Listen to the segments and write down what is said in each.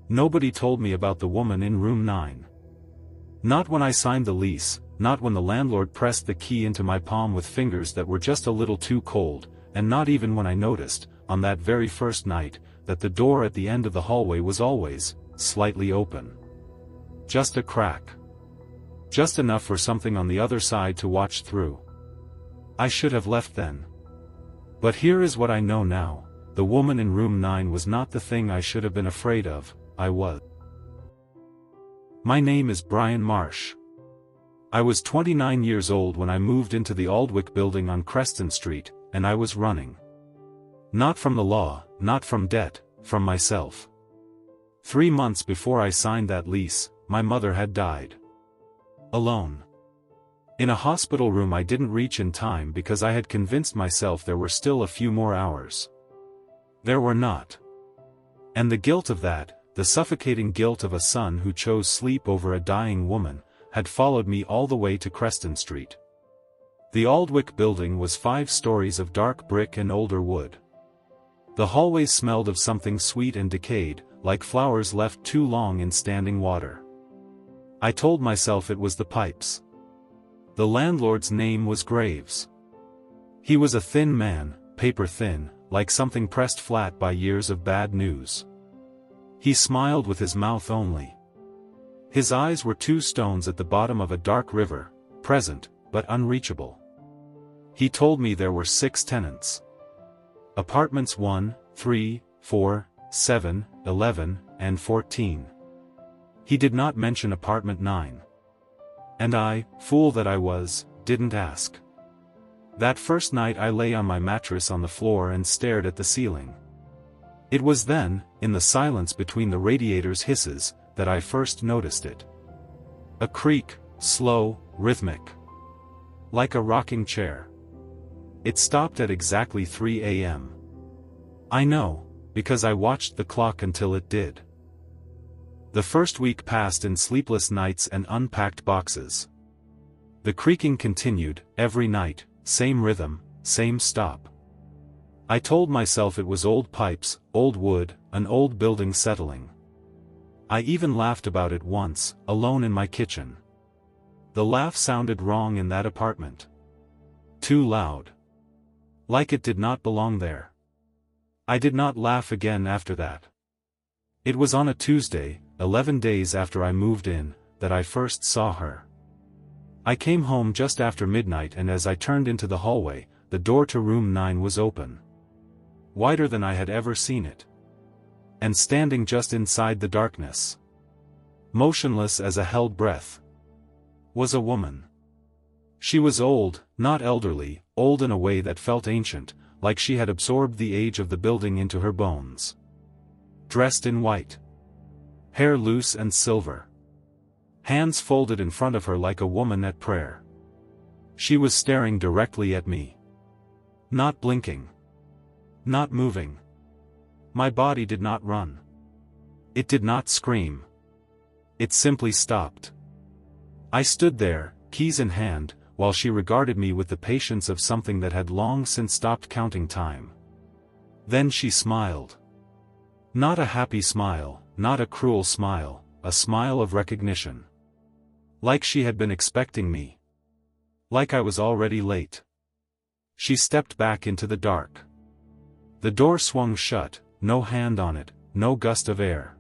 Nobody told me about the woman in room 9. Not when I signed the lease, not when the landlord pressed the key into my palm with fingers that were just a little too cold, and not even when I noticed, on that very first night, that the door at the end of the hallway was always slightly open. Just a crack. Just enough for something on the other side to watch through. I should have left then. But here is what I know now: the woman in room 9 was not the thing I should have been afraid of. I was. My name is Brian Marsh. I was 29 years old when I moved into the Aldwych building on Creston Street, and I was running. Not from the law, not from debt, from myself. 3 months before I signed that lease, my mother had died. Alone. In a hospital room I didn't reach in time because I had convinced myself there were still a few more hours. There were not. And the guilt of that, the suffocating guilt of a son who chose sleep over a dying woman, had followed me all the way to Creston Street. The Aldwych building was 5 stories of dark brick and older wood. The hallways smelled of something sweet and decayed, like flowers left too long in standing water. I told myself it was the pipes. The landlord's name was Graves. He was a thin man, paper thin, like something pressed flat by years of bad news. He smiled with his mouth only. His eyes were 2 stones at the bottom of a dark river, present, but unreachable. He told me there were 6 tenants. Apartments 1, 3, 4, 7, 11, and 14. He did not mention apartment 9. And I, fool that I was, didn't ask. That first night I lay on my mattress on the floor and stared at the ceiling. It was then, in the silence between the radiator's hisses, that I first noticed it. A creak, slow, rhythmic. Like a rocking chair. It stopped at exactly 3 a.m. I know, because I watched the clock until it did. The first week passed in sleepless nights and unpacked boxes. The creaking continued, every night, same rhythm, same stop. I told myself it was old pipes, old wood, an old building settling. I even laughed about it once, alone in my kitchen. The laugh sounded wrong in that apartment. Too loud. Like it did not belong there. I did not laugh again after that. It was on a Tuesday, 11 days after I moved in, that I first saw her. I came home just after midnight, and as I turned into the hallway, the door to room 9 was open. Wider than I had ever seen it. And standing just inside the darkness, motionless as a held breath, was a woman. She was old, not elderly, old in a way that felt ancient, like she had absorbed the age of the building into her bones. Dressed in white. Hair loose and silver. Hands folded in front of her like a woman at prayer. She was staring directly at me. Not blinking. Not moving. My body did not run. It did not scream. It simply stopped. I stood there, keys in hand, while she regarded me with the patience of something that had long since stopped counting time. Then she smiled. Not a happy smile, not a cruel smile, a smile of recognition. Like she had been expecting me. Like I was already late. She stepped back into the dark. The door swung shut, no hand on it, no gust of air.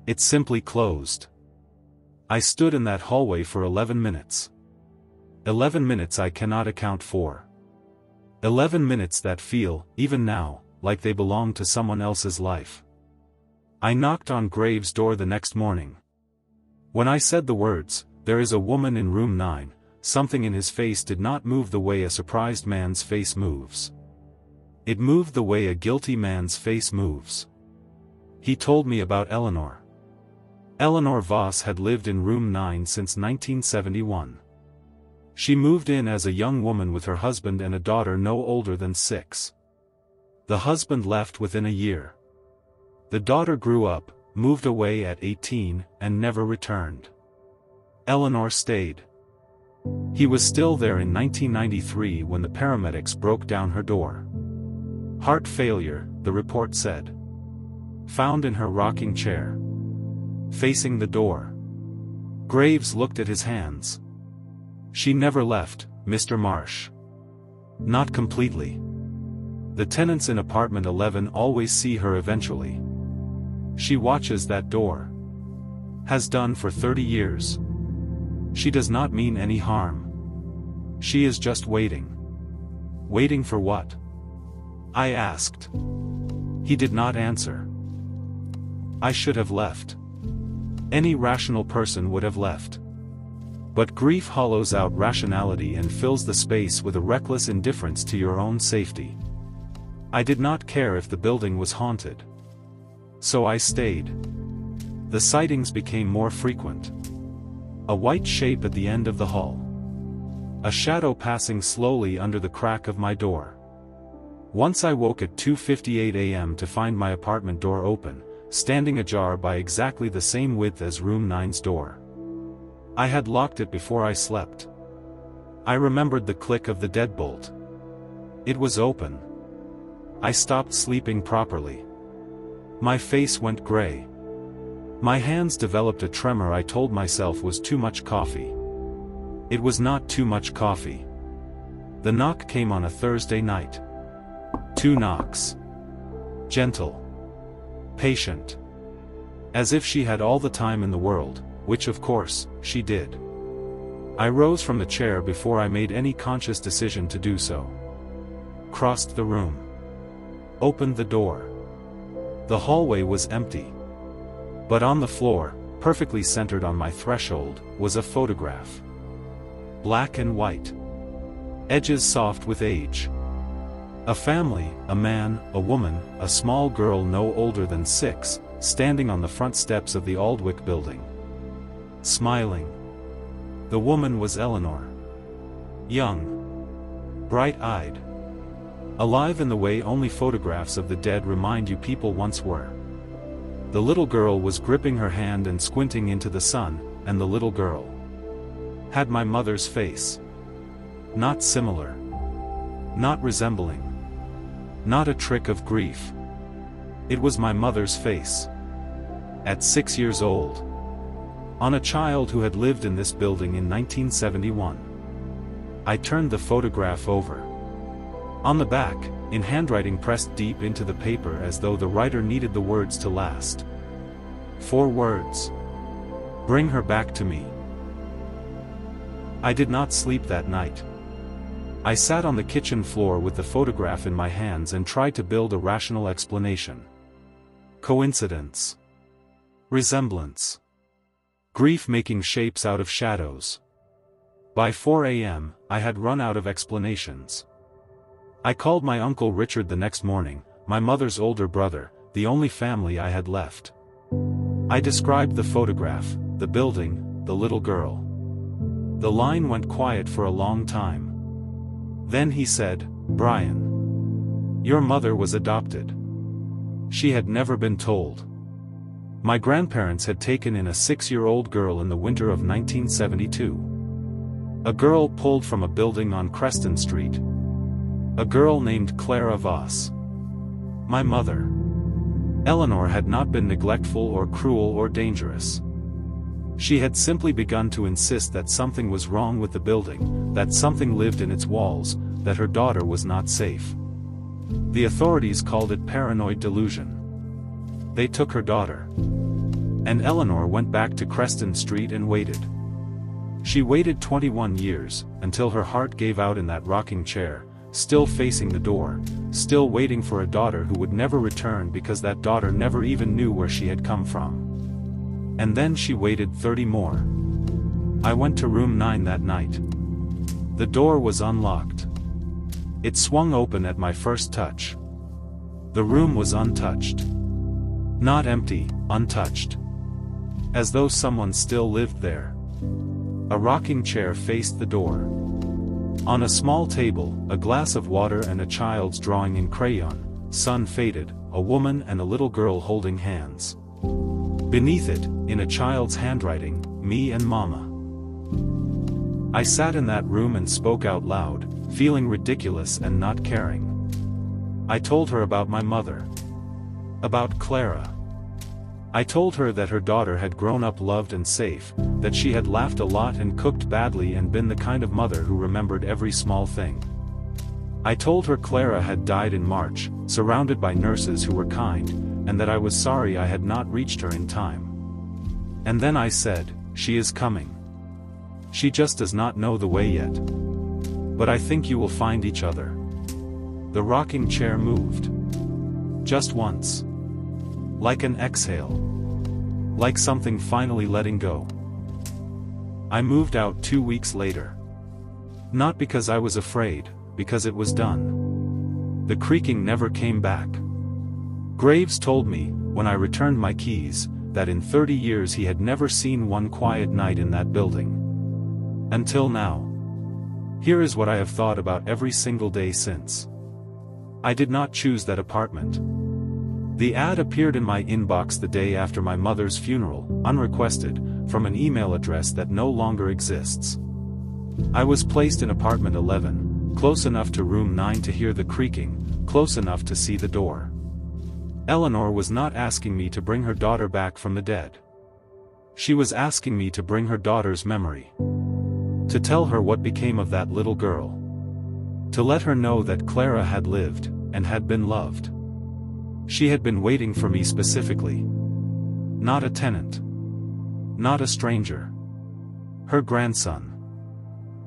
It simply closed. I stood in that hallway for 11 minutes. 11 minutes I cannot account for. 11 minutes that feel, even now, like they belong to someone else's life. I knocked on Graves' door the next morning. When I said the words, "There is a woman in room 9, something in his face did not move the way a surprised man's face moves. It moved the way a guilty man's face moves. He told me about Eleanor. Eleanor Voss had lived in room 9 since 1971. She moved in as a young woman with her husband and a daughter no older than 6. The husband left within a year. The daughter grew up, moved away at 18, and never returned. Eleanor stayed. He was still there in 1993 when the paramedics broke down her door. Heart failure, the report said. Found in her rocking chair. facing the door. Graves looked at his hands. "She never left, Mr. Marsh." "Not completely. The tenants in apartment 11 always see her eventually. She watches that door. Has done for 30 years. She does not mean any harm. She is just waiting." "Waiting for what?" I asked. He did not answer. I should have left. Any rational person would have left. But grief hollows out rationality and fills the space with a reckless indifference to your own safety. I did not care if the building was haunted. So I stayed. The sightings became more frequent. A white shape at the end of the hall. A shadow passing slowly under the crack of my door. Once I woke at 2:58 a.m. to find my apartment door open, standing ajar by exactly the same width as room 9's door. I had locked it before I slept. I remembered the click of the deadbolt. It was open. I stopped sleeping properly. My face went gray. My hands developed a tremor I told myself was too much coffee. It was not too much coffee. The knock came on a Thursday night. 2 knocks. Gentle. Patient. As if she had all the time in the world, which of course, she did. I rose from the chair before I made any conscious decision to do so. Crossed the room. Opened the door. The hallway was empty. But on the floor, perfectly centered on my threshold, was a photograph. Black and white. Edges soft with age. A family, a man, a woman, a small girl no older than 6, standing on the front steps of the Aldwych building. Smiling. The woman was Eleanor. Young. Bright-eyed. Alive in the way only photographs of the dead remind you people once were. The little girl was gripping her hand and squinting into the sun, and the little girl had my mother's face. Not similar. Not resembling. Not a trick of grief. It was my mother's face. At 6 years old. On a child who had lived in this building in 1971. I turned the photograph over. On the back, in handwriting pressed deep into the paper as though the writer needed the words to last. 4 words. Bring her back to me. I did not sleep that night. I sat on the kitchen floor with the photograph in my hands and tried to build a rational explanation. Coincidence. Resemblance. Grief making shapes out of shadows. By 4 a.m., I had run out of explanations. I called my Uncle Richard the next morning, my mother's older brother, the only family I had left. I described the photograph, the building, the little girl. The line went quiet for a long time. Then he said, "Brian. Your mother was adopted. She had never been told. My grandparents had taken in a 6-year-old girl in the winter of 1972. A girl pulled from a building on Creston Street. A girl named Clara Voss. My mother. Eleanor had not been neglectful or cruel or dangerous. She had simply begun to insist that something was wrong with the building, that something lived in its walls, that her daughter was not safe. The authorities called it paranoid delusion. They took her daughter. And Eleanor went back to Creston Street and waited. She waited 21 years, until her heart gave out in that rocking chair, still facing the door, still waiting for a daughter who would never return because that daughter never even knew where she had come from. And then she waited 30 more. I went to room 9 that night. The door was unlocked. It swung open at my first touch. The room was untouched. Not empty, untouched. As though someone still lived there. A rocking chair faced the door. On a small table, a glass of water and a child's drawing in crayon, sun faded, a woman and a little girl holding hands. Beneath it, in a child's handwriting, me and Mama. I sat in that room and spoke out loud, feeling ridiculous and not caring. I told her about my mother. About Clara. I told her that her daughter had grown up loved and safe, that she had laughed a lot and cooked badly and been the kind of mother who remembered every small thing. I told her Clara had died in March, surrounded by nurses who were kind, and that I was sorry I had not reached her in time. And then I said, "She is coming. She just does not know the way yet. But I think you will find each other." The rocking chair moved. Just once. Like an exhale. Like something finally letting go. I moved out 2 weeks later. Not because I was afraid, because it was done. The creaking never came back. Graves told me, when I returned my keys, that in 30 years he had never seen one quiet night in that building. Until now. Here is what I have thought about every single day since. I did not choose that apartment. The ad appeared in my inbox the day after my mother's funeral, unrequested, from an email address that no longer exists. I was placed in apartment 11, close enough to room 9 to hear the creaking, close enough to see the door. Eleanor was not asking me to bring her daughter back from the dead. She was asking me to bring her daughter's memory. To tell her what became of that little girl. To let her know that Clara had lived, and had been loved. She had been waiting for me specifically. Not a tenant. Not a stranger. Her grandson.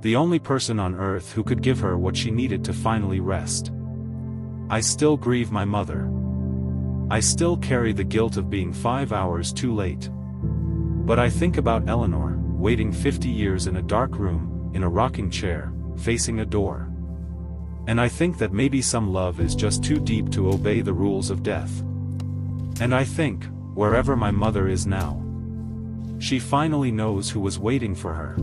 The only person on earth who could give her what she needed to finally rest. I still grieve my mother. I still carry the guilt of being 5 hours too late. But I think about Eleanor, waiting 50 years in a dark room, in a rocking chair, facing a door. And I think that maybe some love is just too deep to obey the rules of death. And I think, wherever my mother is now, she finally knows who was waiting for her.